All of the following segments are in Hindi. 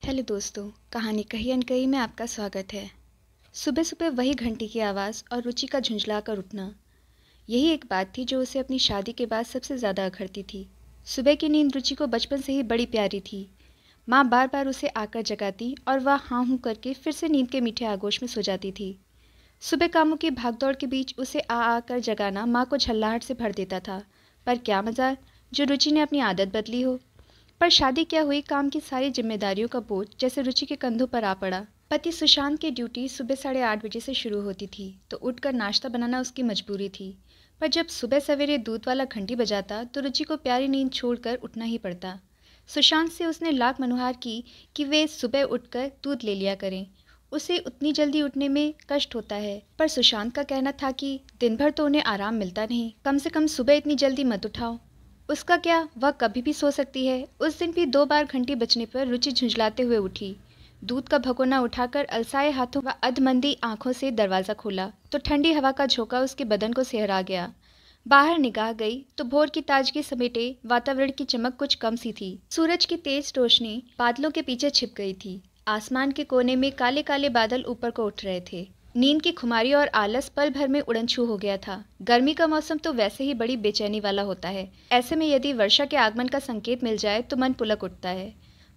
हेलो दोस्तों, कहानी कही अनकही में आपका स्वागत है। सुबह सुबह वही घंटी की आवाज़ और रुचि का झुंझला कर उठना, यही एक बात थी जो उसे अपनी शादी के बाद सबसे ज़्यादा अखरती थी। सुबह की नींद रुचि को बचपन से ही बड़ी प्यारी थी। माँ बार बार उसे आकर जगाती और वह हाँ हूँ करके फिर से नींद के मीठे आगोश में सो जाती थी। सुबह कामों की भागदौड़ के बीच उसे आकर जगाना माँ को झल्लाहट से भर देता था। पर क्या मजाल जो रुचि ने अपनी आदत बदली हो। पर शादी क्या हुई, काम की सारी जिम्मेदारियों का बोझ जैसे रुचि के कंधों पर आ पड़ा। पति सुशांत की ड्यूटी सुबह 8:30 बजे से शुरू होती थी, तो उठकर नाश्ता बनाना उसकी मजबूरी थी। पर जब सुबह सवेरे दूध वाला घंटी बजाता तो रुचि को प्यारी नींद छोड़कर उठना ही पड़ता। सुशांत से उसने लाख मनुहार की कि वे सुबह उठकर दूध ले लिया करें, उसे उतनी जल्दी उठने में कष्ट होता है। पर सुशांत का कहना था कि दिन भर तो उन्हें आराम मिलता नहीं, कम से कम सुबह इतनी जल्दी मत उठाओ। उसका क्या, वह कभी भी सो सकती है। उस दिन भी 2 बार घंटी बजने पर रुचि झुंझलाते हुए उठी। दूध का भगोना उठाकर अलसाए हाथों व अधमंदी आंखों से दरवाज़ा खोला तो ठंडी हवा का झोंका उसके बदन को सिहरा गया। बाहर निगाह गई तो भोर की ताजगी समेटे वातावरण की चमक कुछ कम सी थी। सूरज की तेज रोशनी बादलों के पीछे छिप गई थी। आसमान के कोने में काले काले बादल ऊपर को उठ रहे थे। नींद की खुमारी और आलस पल भर में उड़नछू हो गया था। गर्मी का मौसम तो वैसे ही बड़ी बेचैनी वाला होता है, ऐसे में यदि वर्षा के आगमन का संकेत मिल जाए तो मन पुलक उठता है।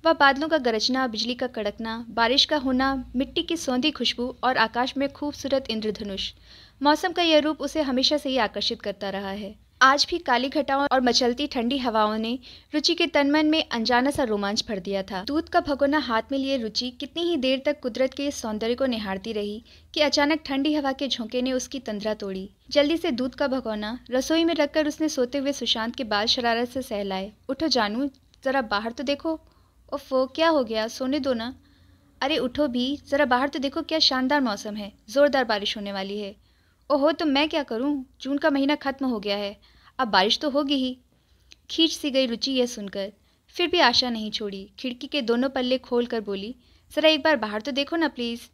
वह बादलों का गरजना, बिजली का कड़कना, बारिश का होना, मिट्टी की सौंधी खुशबू और आकाश में खूबसूरत इंद्रधनुष, मौसम का यह रूप उसे हमेशा से ही आकर्षित करता रहा है। आज भी काली घटाओं और मचलती ठंडी हवाओं ने रुचि के तन मन में अनजाना सा रोमांच भर दिया था। दूध का भगोना हाथ में लिए रुचि कितनी ही देर तक कुदरत के इस सौंदर्य को निहारती रही कि अचानक ठंडी हवा के झोंके ने उसकी तंद्रा तोड़ी। जल्दी से दूध का भगोना रसोई में रखकर उसने सोते हुए सुशांत के बाल शरारत से सहलाए। उठो जानू, जरा बाहर तो देखो। ओफो, क्या हो गया, सोने दो ना। अरे उठो भी, जरा बाहर तो देखो, क्या शानदार मौसम है, जोरदार बारिश होने वाली है। ओहो, तो मैं क्या करूं, जून का महीना खत्म हो गया है, अब बारिश तो होगी ही। खींच सी गई रुचि यह सुनकर, फिर भी आशा नहीं छोड़ी। खिड़की के दोनों पल्ले खोल कर बोली, ज़रा एक बार बाहर तो देखो ना प्लीज़।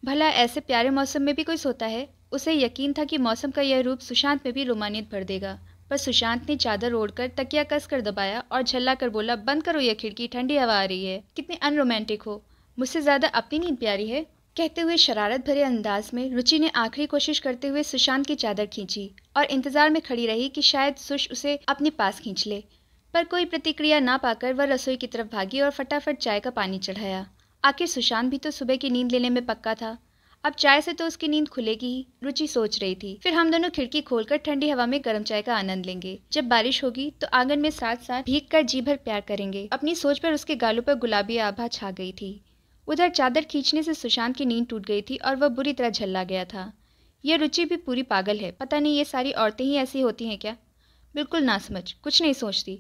भला ऐसे प्यारे मौसम में भी कोई सोता है। उसे यकीन था कि मौसम का यह रूप सुशांत में भी रोमानियत भर देगा। पर सुशांत ने चादर ओढ़कर तकिया कस कर दबाया और झल्ला कर बोला, बंद करो यह खिड़की, ठंडी हवा आ रही है। कितने अनरोमांटिक हो, मुझसे ज़्यादा अपनी नींद प्यारी है। कहते हुए शरारत भरे अंदाज में रुचि ने आखिरी कोशिश करते हुए सुशांत की चादर खींची और इंतजार में खड़ी रही कि शायद सुश उसे अपने पास खींच ले। पर कोई प्रतिक्रिया ना पाकर वह रसोई की तरफ भागी और फटाफट चाय का पानी चढ़ाया। आखिर सुशांत भी तो सुबह की नींद लेने में पक्का था, अब चाय से तो उसकी नींद खुलेगी ही, रुचि सोच रही थी। फिर हम दोनों खिड़की खोलकर ठंडी हवा में गर्म चाय का आनंद लेंगे। जब बारिश होगी तो आंगन में साथ साथ भीग कर जी भर प्यार करेंगे। अपनी सोच पर उसके गालों पर गुलाबी आभा छा गई थी। उधर चादर खींचने से सुशांत की नींद टूट गई थी और वह बुरी तरह झल्ला गया था। यह रुचि भी पूरी पागल है, पता नहीं ये सारी औरतें ही ऐसी होती हैं क्या। बिल्कुल ना समझ, कुछ नहीं सोचती।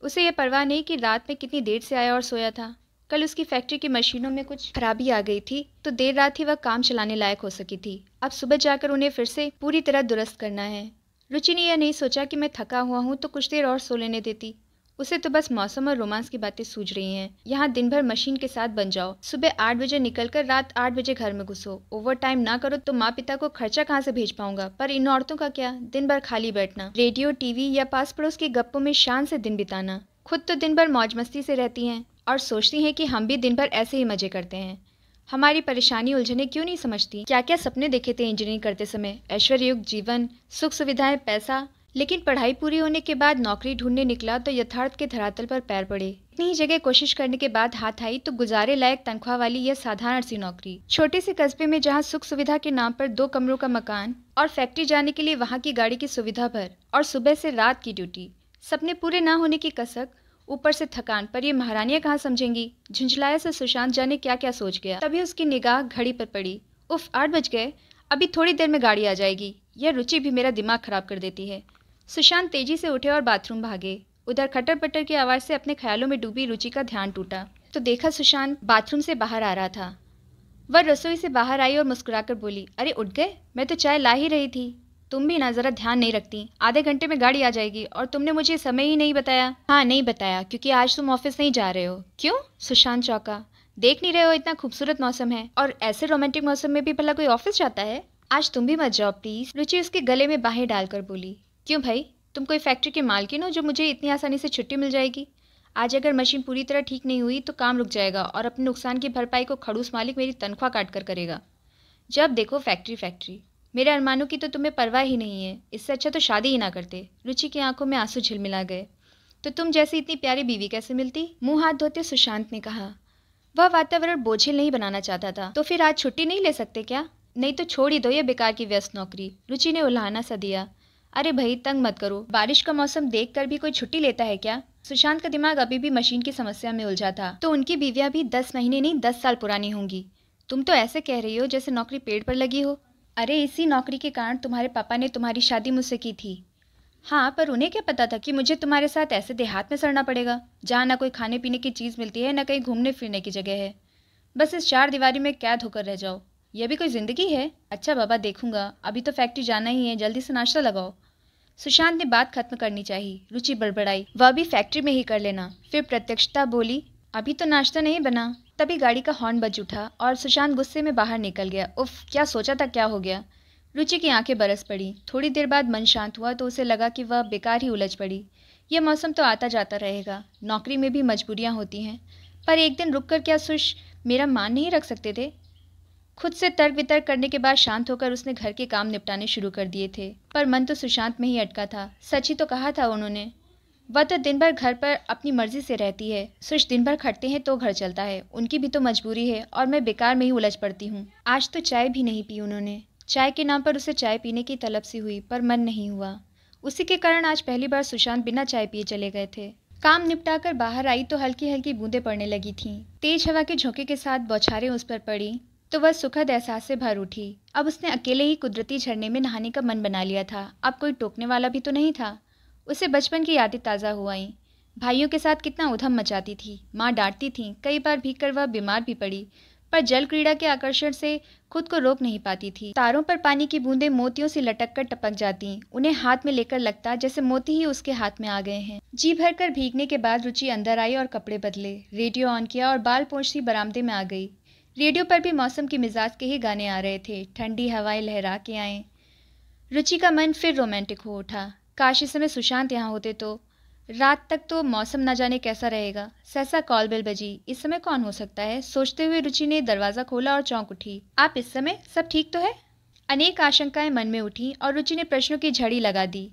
उसे यह परवाह नहीं कि रात में कितनी देर से आया और सोया था। कल उसकी फैक्ट्री की मशीनों में कुछ खराबी आ गई थी तो देर रात ही वह काम चलाने लायक हो सकी थी। अब सुबह जाकर उन्हें फिर से पूरी तरह दुरुस्त करना है। रुचि ने यह नहीं सोचा कि मैं थका हुआ हूँ तो कुछ देर और सो लेने देती। उसे तो बस मौसम और रोमांस की बातें सूझ रही हैं। यहाँ दिन भर मशीन के साथ बन जाओ, सुबह 8 बजे निकलकर रात 8 बजे घर में घुसो। ओवर टाइम ना करो तो माँ पिता को खर्चा कहाँ से भेज पाऊंगा। पर इन औरतों का क्या, दिन भर खाली बैठना, रेडियो टीवी या पास पड़ोस की गप्पों में शान से दिन बिताना। खुद तो दिन भर मौज मस्ती से रहती हैं और सोचती हैं कि हम भी दिन भर ऐसे ही मजे करते हैं। हमारी परेशानी उलझने क्यों नहीं समझती। क्या क्या सपने देखे थे इंजीनियरिंग करते समय, ऐश्वर्ययुक्त जीवन, सुख सुविधाएं, पैसा। लेकिन पढ़ाई पूरी होने के बाद नौकरी ढूंढने निकला तो यथार्थ के धरातल पर पैर पड़े। इतनी ही जगह कोशिश करने के बाद हाथ आई तो गुजारे लायक तनख्वाह वाली यह साधारण सी नौकरी। छोटे से कस्बे में जहाँ सुख सुविधा के नाम पर 2 कमरों का मकान और फैक्ट्री जाने के लिए वहाँ की गाड़ी की सुविधा भर और सुबह से रात की ड्यूटी। सपने पूरे ना होने की कसक, ऊपर से थकान, पर ये महारानियां कहाँ समझेंगी। झुंझलाया से सुशांत जाने क्या क्या सोच गया। तभी उसकी निगाह घड़ी पर पड़ी। उफ, 8 बज गए, अभी थोड़ी देर में गाड़ी आ जाएगी। यह रुचि भी मेरा दिमाग खराब कर देती है। सुशांत तेजी से उठे और बाथरूम भागे। उधर खटर पटर की आवाज़ से अपने ख्यालों में डूबी रुचि का ध्यान टूटा तो देखा सुशांत बाथरूम से बाहर आ रहा था। वह रसोई से बाहर आई और मुस्कुराकर बोली, अरे उठ गए, मैं तो चाय ला ही रही थी। तुम भी ना ज़रा ध्यान नहीं रखती, आधे घंटे में गाड़ी आ जाएगी और तुमने मुझे समय ही नहीं बताया। हाँ नहीं बताया क्योंकि आज तुम ऑफिस नहीं जा रहे हो। क्यों? सुशांत चौंका। देख नहीं रहे हो इतना खूबसूरत मौसम है और ऐसे रोमांटिक मौसम में भी भला कोई ऑफिस जाता है। आज तुम भी मत जाओ प्लीज। रुचि उसके गले में बाहें डालकर बोली। क्यों भाई, तुम कोई फैक्ट्री के मालकिन हो जो मुझे इतनी आसानी से छुट्टी मिल जाएगी। आज अगर मशीन पूरी तरह ठीक नहीं हुई तो काम रुक जाएगा और अपने नुकसान की भरपाई को खड़ूस मालिक मेरी तनख्वाह काट कर करेगा। जब देखो फैक्ट्री फैक्ट्री। मेरे अरमानों की तो तुम्हें परवाह ही नहीं है। इससे अच्छा तो शादी ही ना करते। रुचि की आंखों में आंसू झिलमिला गए। तो तुम जैसी इतनी प्यारी बीवी कैसे मिलती? मुंह हाथ धोते सुशांत ने कहा। वह वातावरण बोझिल नहीं बनाना चाहता था। तो फिर आज छुट्टी नहीं ले सकते क्या? नहीं तो छोड़ ही दो ये बेकार की व्यस्त नौकरी। रुचि ने उल्हाना सा दिया। अरे भाई तंग मत करो, बारिश का मौसम देखकर भी कोई छुट्टी लेता है क्या? सुशांत का दिमाग अभी भी मशीन की समस्या में उलझा था। तो उनकी बीवियां भी 10 महीने नहीं 10 साल पुरानी होंगी। तुम तो ऐसे कह रही हो जैसे नौकरी पेड़ पर लगी हो। अरे इसी नौकरी के कारण तुम्हारे पापा ने तुम्हारी शादी मुझसे की थी। हाँ पर उन्हें क्या पता था कि मुझे तुम्हारे साथ ऐसे देहात में सड़ना पड़ेगा, जहाँ ना कोई खाने पीने की चीज़ मिलती है, ना कहीं घूमने फिरने की जगह है। बस इस चार दीवारी में कैद होकर रह जाओ। यह भी कोई ज़िंदगी है? अच्छा बाबा देखूंगा, अभी तो फैक्ट्री जाना ही है, जल्दी से नाश्ता लगाओ। सुशांत ने बात खत्म करनी चाहिए। रुचि बड़बड़ाई, वह भी फैक्ट्री में ही कर लेना। फिर प्रत्यक्षता बोली, अभी तो नाश्ता नहीं बना। तभी गाड़ी का हॉर्न बज उठा और सुशांत गुस्से में बाहर निकल गया। उफ, क्या सोचा था, क्या हो गया? रुचि की आंखें बरस पड़ी। थोड़ी देर बाद मन शांत हुआ तो उसे लगा कि वह बेकार ही उलझ पड़ी। यह मौसम तो आता जाता रहेगा, नौकरी में भी मजबूरियां होती हैं। पर एक दिन रुक कर क्या मेरा मान नहीं रख सकते थे? खुद से तर्क वितर्क करने के बाद शांत होकर उसने घर के काम निपटाने शुरू कर दिए थे। पर मन तो सुशांत में ही अटका था। सच ही तो कहा था उन्होंने। वह तो दिन भर घर पर अपनी मर्जी से रहती है। सुश दिन भर खटते हैं तो घर चलता है। उनकी भी तो मजबूरी है और मैं बेकार में ही उलझ पड़ती हूँ। आज तो चाय भी नहीं पी उन्होंने। चाय के नाम पर उसे चाय पीने की तलब सी हुई पर मन नहीं हुआ। उसी के कारण आज पहली बार सुशांत बिना चाय पिए चले गए थे। काम निपटाकर बाहर आई तो हल्की हल्की बूंदें पड़ने लगी थीं। तेज हवा के झोंके के साथ बौछारें उस पर पड़ी तो वह सुखद एहसास से भर उठी। अब उसने अकेले ही कुदरती झरने में नहाने का मन बना लिया था। अब कोई टोकने वाला भी तो नहीं था। उसे बचपन की यादें ताज़ा हो आईं। भाइयों के साथ कितना उधम मचाती थी। माँ डांटती थी, कई बार भीग कर वह बीमार भी पड़ी। पर जल क्रीड़ा के आकर्षण से खुद को रोक नहीं पाती थी। तारों पर पानी की बूंदें मोतियों से लटक कर टपक जाती। उन्हें हाथ में लेकर लगता जैसे मोती ही उसके हाथ में आ गए हैं। जी भर कर भीगने के बाद रुचि अंदर आई और कपड़े बदले, रेडियो ऑन किया और बाल पोंछती बरामदे में आ गई। रेडियो पर भी मौसम के मिजाज के ही गाने आ रहे थे। ठंडी हवाएं लहरा के आए। रुचि का मन फिर रोमांटिक हो उठा। काश इस समय सुशांत यहाँ होते तो। रात तक तो मौसम न जाने कैसा रहेगा। सहसा कॉल बेल बजी। इस समय कौन हो सकता है? सोचते हुए रुचि ने दरवाज़ा खोला और चौंक उठी। आप इस समय? सब ठीक तो है? अनेक आशंकाएं मन में उठी और रुचि ने प्रश्नों की झड़ी लगा दी।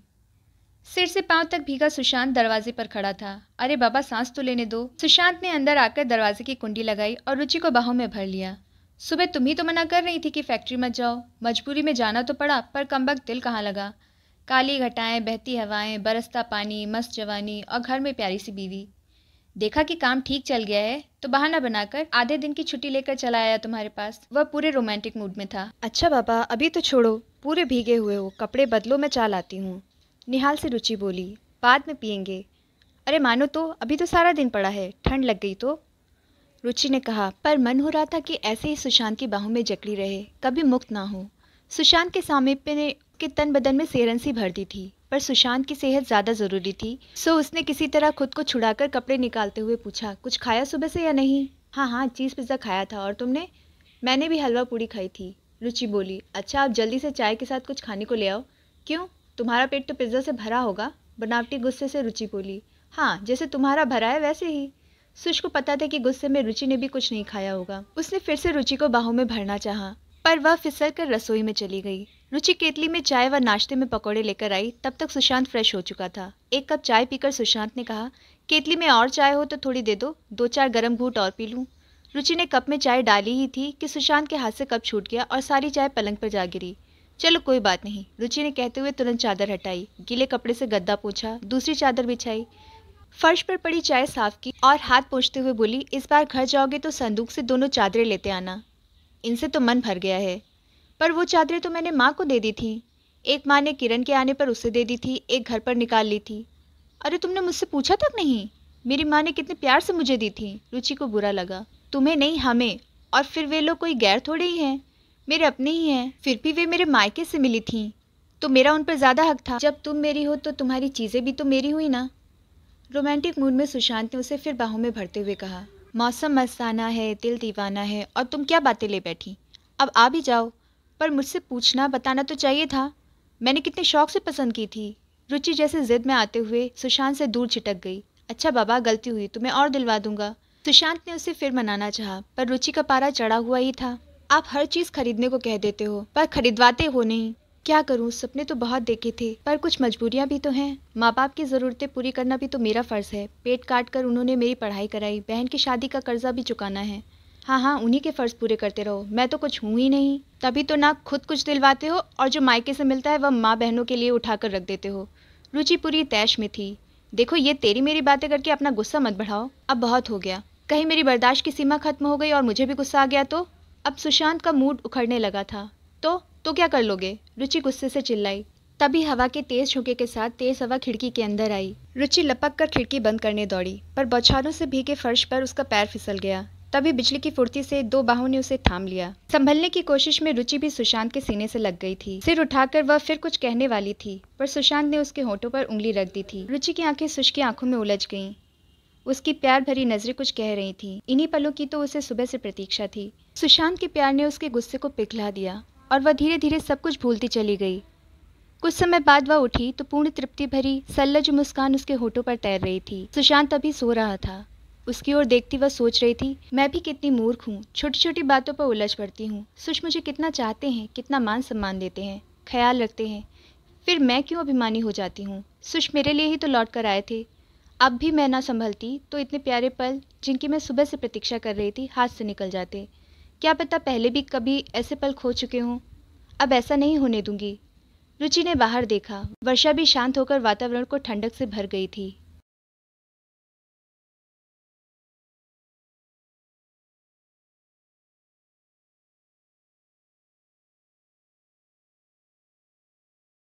सिर से पांव तक भीगा सुशांत दरवाजे पर खड़ा था। अरे बाबा सांस तो लेने दो। सुशांत ने अंदर आकर दरवाजे की कुंडी लगाई और रुचि को बाहों में भर लिया। सुबह तुम ही तो मना कर रही थी कि फैक्ट्री मत जाओ। मजबूरी में जाना तो पड़ा, पर कमबख्त दिल कहाँ लगा। काली घटाएं, बहती हवाएं, बरसता पानी, मस्त जवानी और घर में प्यारी सी बीवी। देखा कि काम ठीक चल गया है तो बहाना बनाकर आधे दिन की छुट्टी लेकर चला आया तुम्हारे पास। वह पूरे रोमांटिक मूड में था। अच्छा बाबा अभी तो छोड़ो, पूरे भीगे हुए हो, कपड़े बदलो, मैं चाय लाती हूँ। निहाल से रुचि बोली, बाद में पियेंगे। अरे मानो तो, अभी तो सारा दिन पड़ा है, ठंड लग गई तो। रुचि ने कहा, पर मन हो रहा था कि ऐसे ही सुशांत की बाहों में जकड़ी रहे, कभी मुक्त ना हो। सुशांत के सामीप्य ने के तन बदन में सेरन सी भर दी थी, पर सुशांत की सेहत ज़्यादा ज़रूरी थी। सो उसने किसी तरह खुद को छुड़ाकर कपड़े निकालते हुए पूछा, कुछ खाया सुबह से या नहीं? हाँ, चीज़ पिज़्ज़ा खाया था। और तुमने? मैंने भी हलवा पूड़ी खाई थी। रुचि बोली, अच्छा आप जल्दी से चाय के साथ कुछ खाने को ले आओ। क्यों, तुम्हारा पेट तो पिज़्ज़ा से भरा होगा। बनावटी गुस्से से रुचि बोली। हाँ, जैसे तुम्हारा भरा है वैसे ही। सुश को पता था कि गुस्से में रुचि ने भी कुछ नहीं खाया होगा। उसने फिर से रुचि को बाहों में भरना चाहा, पर वह फिसल कर रसोई में चली गई। रुचि केतली में चाय व नाश्ते में पकौड़े लेकर आई। तब तक सुशांत फ्रेश हो चुका था। एक कप चाय पीकर सुशांत ने कहा, केतली में और चाय हो तो थोड़ी दे दो, 2-4 गर्म घूंट और पी लूँ। रुचि ने कप में चाय डाली ही थी कि सुशांत के हाथ से कप छूट गया और सारी चाय पलंग पर जा गिरी। चलो कोई बात नहीं, रुचि ने कहते हुए तुरंत चादर हटाई, गीले कपड़े से गद्दा पोंछा, दूसरी चादर बिछाई, फर्श पर पड़ी चाय साफ की और हाथ पोंछते हुए बोली, इस बार घर जाओगे तो संदूक से दोनों चादरें लेते आना। इनसे तो मन भर गया है। पर वो चादरें तो मैंने माँ को दे दी थी। एक माँ ने किरण के आने पर उसे दे दी थी, एक घर पर निकाल ली थी। अरे तुमने मुझसे पूछा तक नहीं? मेरी माँ ने कितने प्यार से मुझे दी थी। रुचि को बुरा लगा। तुम्हें नहीं, हमें। और फिर वे लोग कोई गैर थोड़े ही हैं, मेरे अपने ही हैं। फिर भी वे मेरे मायके से मिली थीं, तो मेरा उन पर ज़्यादा हक था। जब तुम मेरी हो तो तुम्हारी चीज़ें भी तो मेरी हुई ना। रोमांटिक मूड में सुशांत ने उसे फिर बाहों में भरते हुए कहा, मौसम मस्ताना है, दिल दीवाना है, और तुम क्या बातें ले बैठी। अब आ भी जाओ। पर मुझसे पूछना बताना तो चाहिए था। मैंने कितने शौक से पसंद की थी। रुचि जैसे जिद में आते हुए सुशांत से दूर छिटक गई। अच्छा बाबा, गलती हुई तो मैं और दिलवा दूंगा। सुशांत ने उसे फिर मनाना चाहा, पर रुचि का पारा चढ़ा हुआ ही था। आप हर चीज खरीदने को कह देते हो पर खरीदवाते हो नहीं। क्या करूं, सपने तो बहुत देखे थे पर कुछ मजबूरियां भी तो हैं। माँ बाप की जरूरतें पूरी करना भी तो मेरा फर्ज है। पेट काट कर उन्होंने मेरी पढ़ाई कराई, बहन की शादी का कर्जा भी चुकाना है। हाँ हाँ, उन्हीं के फर्ज पूरे करते रहो, मैं तो कुछ हूं ही नहीं। तभी तो ना खुद कुछ दिलवाते हो और जो मायके से मिलता है वह माँ बहनों के लिए उठाकर रख देते हो। रुचि पूरी तैश में थी। देखो, ये तेरी मेरी बातें करके अपना गुस्सा मत बढ़ाओ, अब बहुत हो गया। कहीं मेरी बर्दाश्त की सीमा खत्म हो गई और मुझे भी गुस्सा आ गया तो? अब सुशांत का मूड उखड़ने लगा था। तो क्या कर लोगे? रुचि गुस्से से चिल्लाई। तभी हवा के तेज झोंके के साथ तेज हवा खिड़की के अंदर आई। रुचि लपक कर खिड़की बंद करने दौड़ी, पर बौछारों से भीगे फर्श पर उसका पैर फिसल गया। तभी बिजली की फुर्ती से दो बाहों ने उसे थाम लिया। संभलने की कोशिश में रुचि भी सुशांत के सीने से लग गई थी। सिर उठाकर वह फिर कुछ कहने वाली थी, पर सुशांत ने उसके होठों पर उंगली रख दी थी। रुचि की आंखें शुष्की आंखों में उलझ गईं। उसकी प्यार भरी नजरें कुछ कह रही थीं। इन्हीं पलों की तो उसे सुबह से प्रतीक्षा थी। सुशांत के प्यार ने उसके गुस्से को पिघला दिया और वह धीरे धीरे सब कुछ भूलती चली गई। कुछ समय बाद वह उठी तो पूर्ण तृप्ति भरी सल्लज मुस्कान उसके होठों पर तैर रही थी। सुशांत अभी सो रहा था। उसकी ओर देखती वह सोच रही थी, मैं भी कितनी मूर्ख हूँ, छोटी छोटी बातों पर उलझ पड़ती हूँ। सुश मुझे कितना चाहते हैं, कितना मान सम्मान देते हैं, ख्याल रखते हैं, फिर मैं क्यों अभिमानी हो जाती हूँ। सुश मेरे लिए ही तो लौट कर आए थे। अब भी मैं ना संभलती तो इतने प्यारे पल जिनकी मैं सुबह से प्रतीक्षा कर रही थी हाथ से निकल जाते। क्या पता पहले भी कभी ऐसे पल खो चुके हों। अब ऐसा नहीं होने दूंगी। रुचि ने बाहर देखा। वर्षा भी शांत होकर वातावरण को ठंडक से भर गई थी।